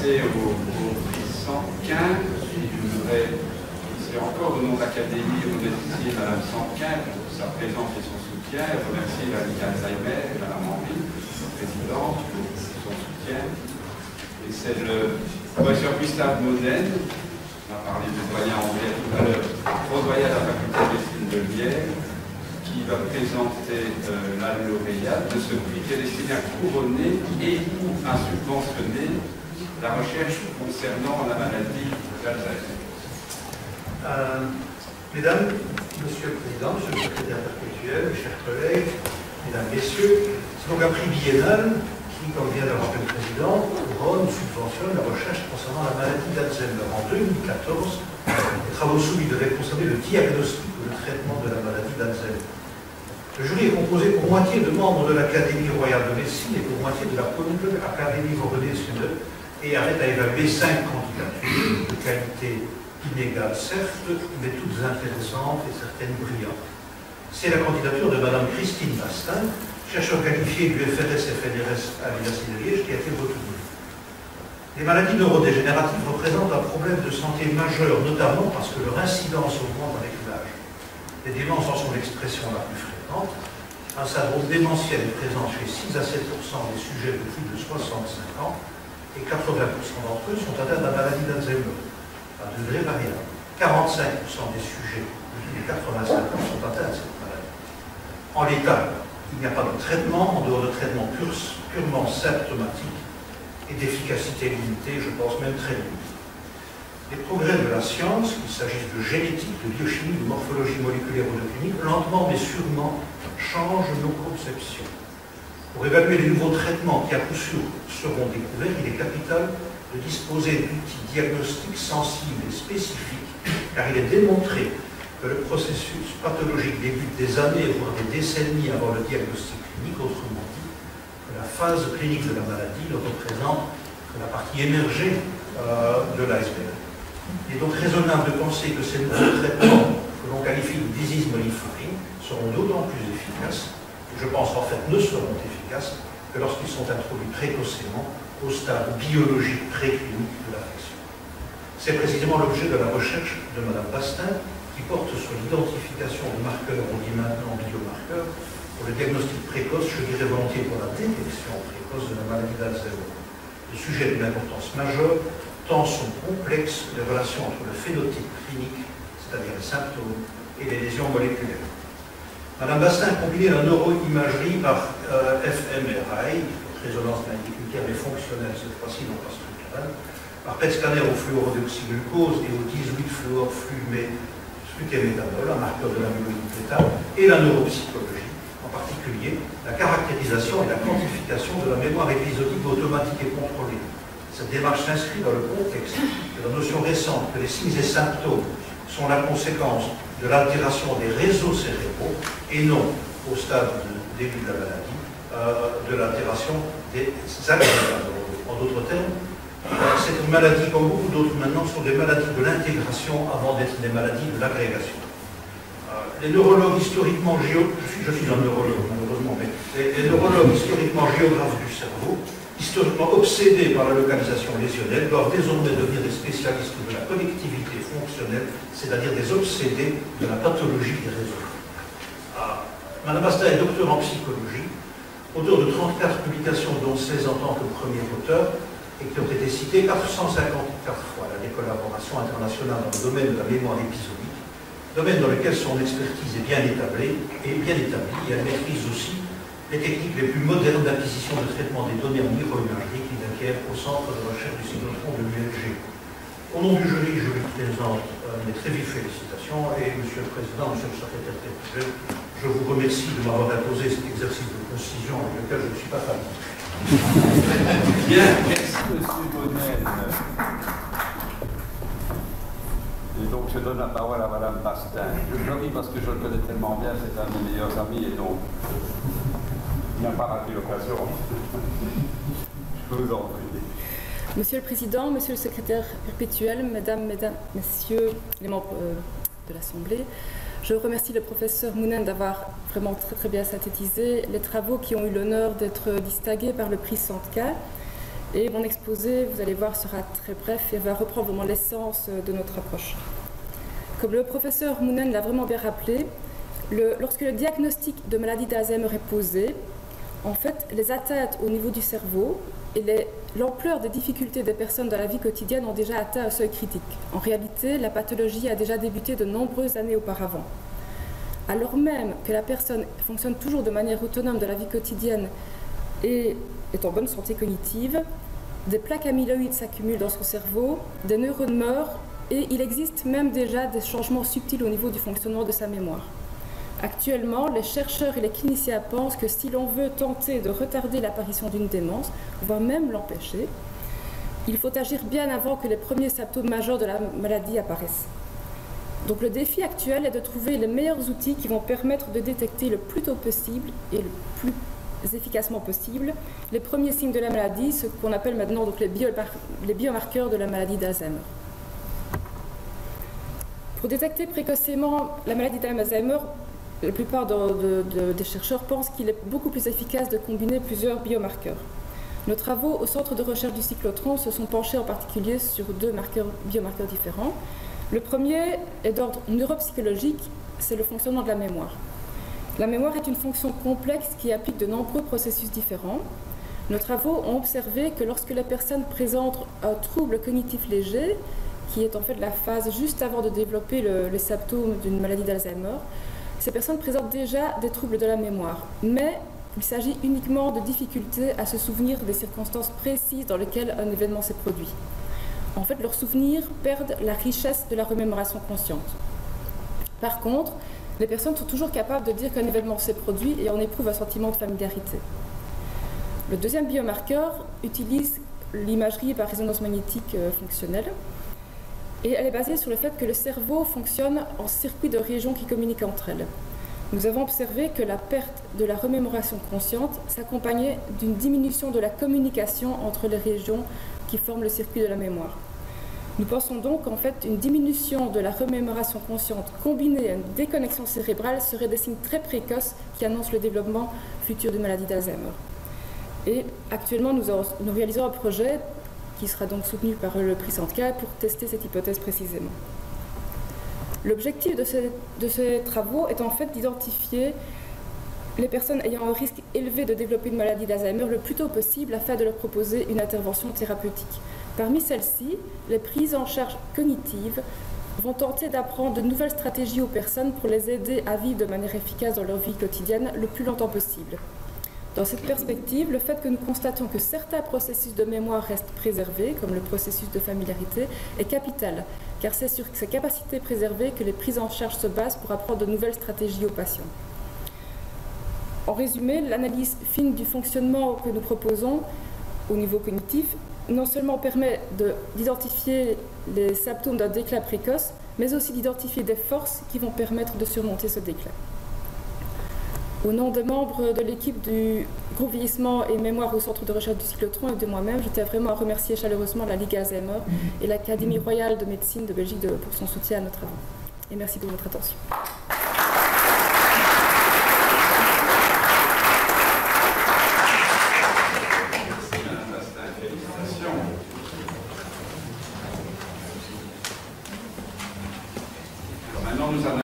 passer au prix 115. Je voudrais, c'est encore au nom de l'Académie, remercier Mme Sanquin pour sa présence et son soutien, et remercier la Ligue Alzheimer, Mme Henry, présidente, pour son soutien. Et c'est le professeur Gustave Moden, on a parlé du doyen André tout à l'heure, doyen de la faculté de médecine de Liège, qui va présenter la lauréate de ce prix qui est destiné à couronner et ou à subventionner la recherche concernant la maladie d'Alzheimer. Mesdames, Monsieur le Président, Monsieur le Secrétaire perpétuel, chers collègues, Mesdames, Messieurs, c'est donc un prix biennal qui, comme vient d'avoir le Président, couronne, subventionne la recherche concernant la maladie d'Alzheimer. En 2014, les travaux soumis devaient concerner le diagnostic ou le traitement de la maladie d'Alzheimer. Le jury est composé pour moitié de membres de l'Académie royale de médecine et pour moitié de la Koninklijke Academie Forenschkunde et arrête à évaluer 5 candidatures de qualité inégale, certes, mais toutes intéressantes et certaines brillantes. C'est la candidature de Mme Christine Bastin, chercheur qualifié du FRS-FNRS à l'Université de Liège, qui a été retenue. Les maladies neurodégénératives représentent un problème de santé majeur, notamment parce que leur incidence augmente avec l'âge. Les démences en sont l'expression la plus fréquente. Un syndrome démentiel est présent chez 6 à 7% des sujets de plus de 65 ans et 80% d'entre eux sont atteints de la maladie d'Alzheimer, à degré variable. 45% des sujets de plus de 85 ans sont atteints de cette maladie. En l'état, il n'y a pas de traitement, en dehors de traitements purement symptomatiques et d'efficacité limitée, je pense même très limitée. Les progrès de la science, qu'il s'agisse de génétique, de biochimie, de morphologie moléculaire ou de clinique, lentement mais sûrement changent nos conceptions. Pour évaluer les nouveaux traitements qui à coup sûr seront découverts, il est capital de disposer d'outils diagnostiques sensibles et spécifiques, car il est démontré que le processus pathologique débute des années, voire des décennies avant le diagnostic clinique, autrement dit, que la phase clinique de la maladie ne représente que la partie émergée de l'iceberg. Il est donc raisonnable de penser que ces nouveaux traitements, que l'on qualifie de disease modifying, seront d'autant plus efficaces, et je pense en fait ne seront efficaces, que lorsqu'ils sont introduits précocement au stade biologique préclinique de l'affection. C'est précisément l'objet de la recherche de Mme Bastin, qui porte sur l'identification de marqueurs, on dit maintenant biomarqueurs, pour le diagnostic précoce, je dirais volontiers pour la détection précoce de la maladie d'Alzheimer. Le sujet d'une importance majeure, tant sont complexes les relations entre le phénotype clinique, c'est-à-dire les symptômes, et les lésions moléculaires. Mme Bastin a combiné la neuroimagerie par fMRI, résonance magnétique mais fonctionnelle cette fois-ci, non pas structurelle, par PET scanner au fluorodéoxyglucose et au 18-fluor-fluméthanol, un marqueur de l'amyloïde bêta, et la neuropsychologie, en particulier la caractérisation et la quantification de la mémoire épisodique automatique et contrôlée. Cette démarche s'inscrit dans le contexte de la notion récente que les signes et symptômes sont la conséquence de l'altération des réseaux cérébraux et non, au stade de début de la maladie, de l'altération des agrégateurs. En d'autres termes, cette maladie, comme beaucoup d'autres maintenant, sont des maladies de l'intégration avant d'être des maladies de l'agrégation. Les neurologues historiquement je suis un neurologue malheureusement, mais les neurologues historiquement géographes du cerveau, historiquement obsédés par la localisation lésionnelle, doivent désormais devenir des spécialistes de la connectivité fonctionnelle, c'est-à-dire des obsédés de la pathologie des réseaux. Mme Bastin est docteur en psychologie, auteur de 34 publications, dont 16 en tant que premier auteur, et qui ont été citées 454 fois à des collaborations internationales dans le domaine de la mémoire épisodique, domaine dans lequel son expertise est bien établie, et elle maîtrise aussi les techniques les plus modernes d'acquisition de traitement des données en neuroimagerie qu'il acquiert au centre de recherche du cyclotron de l'ULG. Au nom du jury, je lui présente mes très vives félicitations et Monsieur le Président, Monsieur le Secrétaire perpétuel, je vous remercie de m'avoir imposé cet exercice de concision avec lequel je ne suis pas familier. Bien, merci Monsieur Bonnel. Et donc je donne la parole à Madame Bastin. Je le dis parce que je le connais tellement bien, c'est un de mes meilleurs amis et donc il n'a pas raté l'occasion. Je vous en prie. Monsieur le Président, Monsieur le Secrétaire perpétuel, Mesdames, Messieurs les membres de l'Assemblée, je remercie le professeur Moenen d'avoir vraiment très bien synthétisé les travaux qui ont eu l'honneur d'être distingués par le prix Sanquin Et mon exposé, vous allez voir, sera très bref et va reprendre vraiment l'essence de notre approche. Comme le professeur Mounen l'a vraiment bien rappelé, lorsque le diagnostic de maladie d'Alzheimer est posé, en fait, les atteintes au niveau du cerveau et l'ampleur des difficultés des personnes dans la vie quotidienne ont déjà atteint un seuil critique. En réalité, la pathologie a déjà débuté de nombreuses années auparavant. Alors même que la personne fonctionne toujours de manière autonome dans la vie quotidienne et est en bonne santé cognitive, des plaques amyloïdes s'accumulent dans son cerveau, des neurones meurent et il existe même déjà des changements subtils au niveau du fonctionnement de sa mémoire. Actuellement, les chercheurs et les cliniciens pensent que si l'on veut tenter de retarder l'apparition d'une démence, voire même l'empêcher, il faut agir bien avant que les premiers symptômes majeurs de la maladie apparaissent. Donc le défi actuel est de trouver les meilleurs outils qui vont permettre de détecter le plus tôt possible et le plus efficacement possible les premiers signes de la maladie, ce qu'on appelle maintenant donc les biomarqueurs de la maladie d'Alzheimer. Pour détecter précocement la maladie d'Alzheimer, la plupart des chercheurs pensent qu'il est beaucoup plus efficace de combiner plusieurs biomarqueurs. Nos travaux au Centre de recherche du cyclotron se sont penchés en particulier sur deux biomarqueurs différents. Le premier est d'ordre neuropsychologique, c'est le fonctionnement de la mémoire. La mémoire est une fonction complexe qui implique de nombreux processus différents. Nos travaux ont observé que lorsque la personne présente un trouble cognitif léger, qui est en fait la phase juste avant de développer les symptômes d'une maladie d'Alzheimer, ces personnes présentent déjà des troubles de la mémoire, mais il s'agit uniquement de difficultés à se souvenir des circonstances précises dans lesquelles un événement s'est produit. En fait, leurs souvenirs perdent la richesse de la remémoration consciente. Par contre, les personnes sont toujours capables de dire qu'un événement s'est produit et en éprouvent un sentiment de familiarité. Le deuxième biomarqueur utilise l'imagerie par résonance magnétique fonctionnelle. Et elle est basée sur le fait que le cerveau fonctionne en circuits de régions qui communiquent entre elles. Nous avons observé que la perte de la remémoration consciente s'accompagnait d'une diminution de la communication entre les régions qui forment le circuit de la mémoire. Nous pensons donc qu'en fait, une diminution de la remémoration consciente combinée à une déconnexion cérébrale serait des signes très précoces qui annoncent le développement futur d'une maladie d'Alzheimer. Et actuellement, nous réalisons un projet qui sera donc soutenu par le prix Santka pour tester cette hypothèse précisément. L'objectif de ces travaux est en fait d'identifier les personnes ayant un risque élevé de développer une maladie d'Alzheimer le plus tôt possible afin de leur proposer une intervention thérapeutique. Parmi celles-ci, les prises en charge cognitives vont tenter d'apprendre de nouvelles stratégies aux personnes pour les aider à vivre de manière efficace dans leur vie quotidienne le plus longtemps possible. Dans cette perspective, le fait que nous constatons que certains processus de mémoire restent préservés, comme le processus de familiarité, est capital, car c'est sur ces capacités préservées que les prises en charge se basent pour apprendre de nouvelles stratégies aux patients. En résumé, l'analyse fine du fonctionnement que nous proposons au niveau cognitif non seulement permet d'identifier les symptômes d'un déclin précoce, mais aussi d'identifier des forces qui vont permettre de surmonter ce déclin. Au nom des membres de l'équipe du groupe vieillissement et mémoire au Centre de recherche du cyclotron et de moi-même, je tiens vraiment à remercier chaleureusement la Ligue Alzheimer et l'Académie royale de médecine de Belgique pour son soutien à nos travaux. Et merci de votre attention.